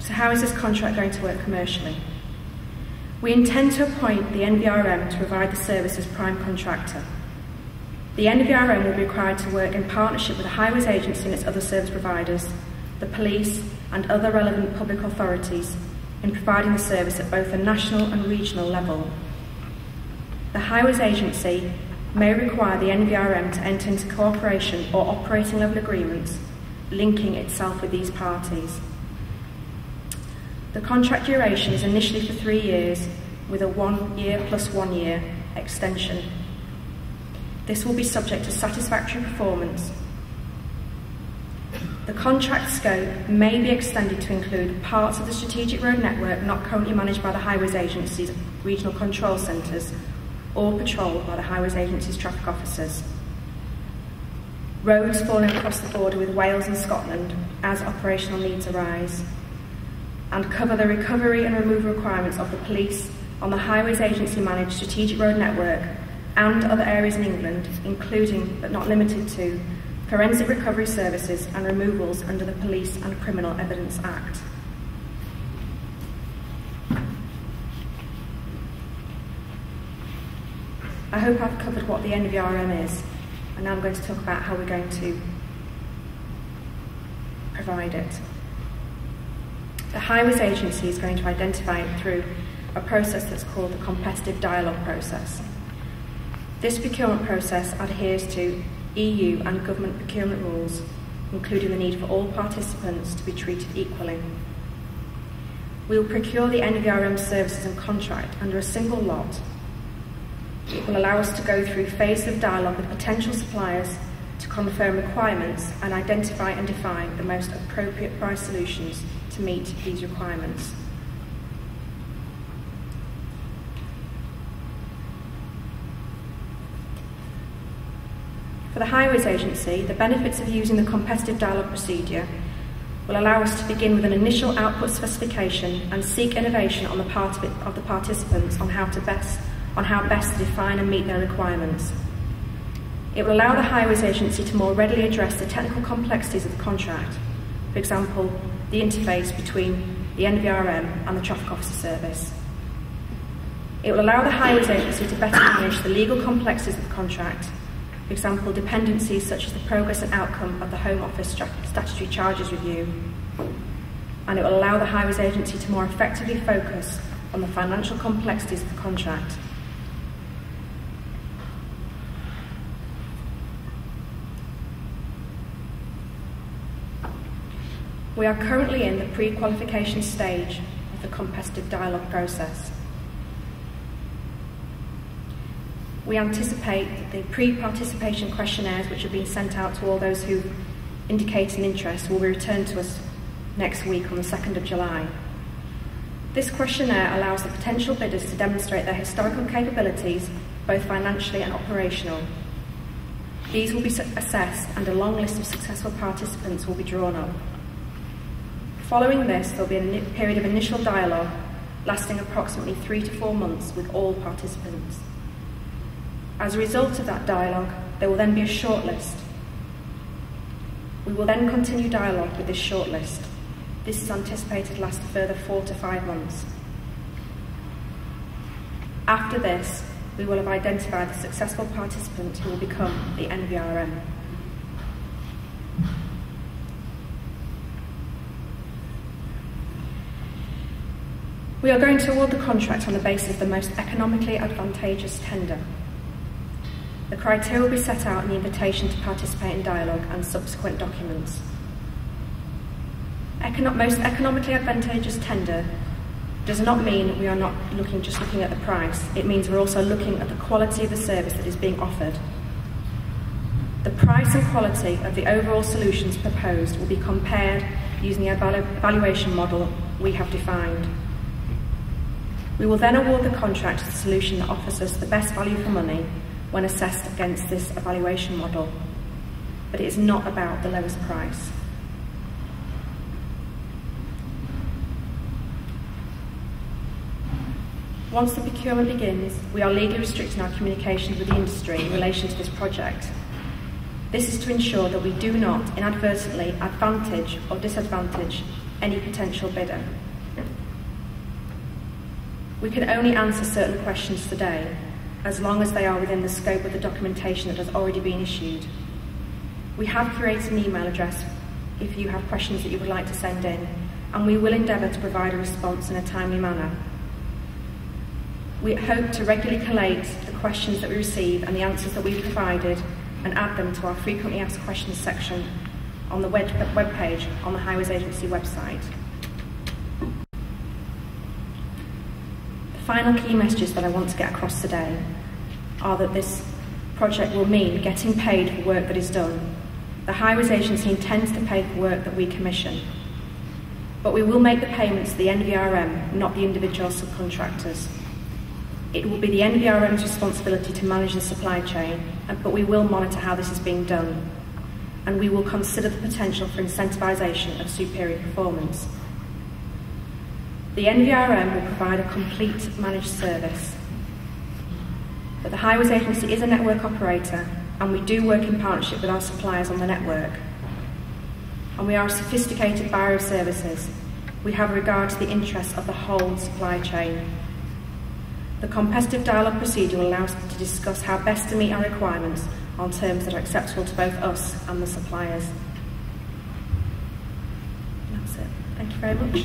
So how is this contract going to work commercially? We intend to appoint the NVRM to provide the service as prime contractor. The NVRM will be required to work in partnership with the Highways Agency and its other service providers, the police and other relevant public authorities in providing the service at both a national and regional level. The Highways Agency may require the NVRM to enter into cooperation or operating level agreements linking itself with these parties. The contract duration is initially for 3 years with a 1 year plus 1 year extension. This will be subject to satisfactory performance. The contract scope may be extended to include parts of the strategic road network not currently managed by the Highways Agency's regional control centres or patrolled by the Highways Agency's traffic officers. Roads falling across the border with Wales and Scotland as operational needs arise, and cover the recovery and removal requirements of the police on the Highways Agency managed strategic road network and other areas in England, including but not limited to forensic recovery services and removals under the Police and Criminal Evidence Act. I hope I've covered what the NVRM is, and now I'm going to talk about how we're going to provide it. The Highways Agency is going to identify it through a process that's called the competitive dialogue process. This procurement process adheres to EU and government procurement rules, including the need for all participants to be treated equally. We will procure the NVRM services and contract under a single lot. It will allow us to go through phases of dialogue with potential suppliers to confirm requirements and identify and define the most appropriate price solutions to meet these requirements. For the Highways Agency, the benefits of using the competitive dialogue procedure will allow us to begin with an initial output specification and seek innovation on the part of the participants on how best to define and meet their requirements. It will allow the Highways Agency to more readily address the technical complexities of the contract, for example, the interface between the NVRM and the Traffic Officer Service. It will allow the Highways Agency to better manage the legal complexities of the contract, for example, dependencies such as the progress and outcome of the Home Office Statutory Charges Review. And it will allow the Highways Agency to more effectively focus on the financial complexities of the contract. We are currently in the pre-qualification stage of the competitive dialogue process. We anticipate that the pre-participation questionnaires, which have been sent out to all those who indicate an interest, will be returned to us next week on the 2nd of July. This questionnaire allows the potential bidders to demonstrate their historical capabilities, both financially and operational. These will be assessed and a long list of successful participants will be drawn up. Following this, there will be a period of initial dialogue lasting approximately 3 to 4 months with all participants. As a result of that dialogue, there will then be a shortlist. We will then continue dialogue with this shortlist. This is anticipated to last a further 4 to 5 months. After this, we will have identified the successful participant who will become the NVRM. We are going to award the contract on the basis of the most economically advantageous tender. The criteria will be set out in the invitation to participate in dialogue and subsequent documents. Most economically advantageous tender does not mean we are not just looking at the price. It means we're also looking at the quality of the service that is being offered. The price and quality of the overall solutions proposed will be compared using the evaluation model we have defined. We will then award the contract to the solution that offers us the best value for money when assessed against this evaluation model, but it is not about the lowest price. Once the procurement begins, we are legally restricting our communications with the industry in relation to this project. This is to ensure that we do not inadvertently advantage or disadvantage any potential bidder. We can only answer certain questions today, as long as they are within the scope of the documentation that has already been issued. We have created an email address if you have questions that you would like to send in, and we will endeavour to provide a response in a timely manner. We hope to regularly collate the questions that we receive and the answers that we've provided and add them to our frequently asked questions section on the web page on the Highways Agency website. The final key messages that I want to get across today are that this project will mean getting paid for work that is done. The Highways Agency intends to pay for work that we commission, but we will make the payments to the NVRM, not the individual subcontractors. It will be the NVRM's responsibility to manage the supply chain, but we will monitor how this is being done, and we will consider the potential for incentivisation of superior performance. The NVRM will provide a complete managed service, but the Highways Agency is a network operator, and we do work in partnership with our suppliers on the network. And we are a sophisticated buyer of services. We have regard to the interests of the whole supply chain. The competitive dialogue procedure will allow us to discuss how best to meet our requirements on terms that are acceptable to both us and the suppliers. That's it. Thank you very much.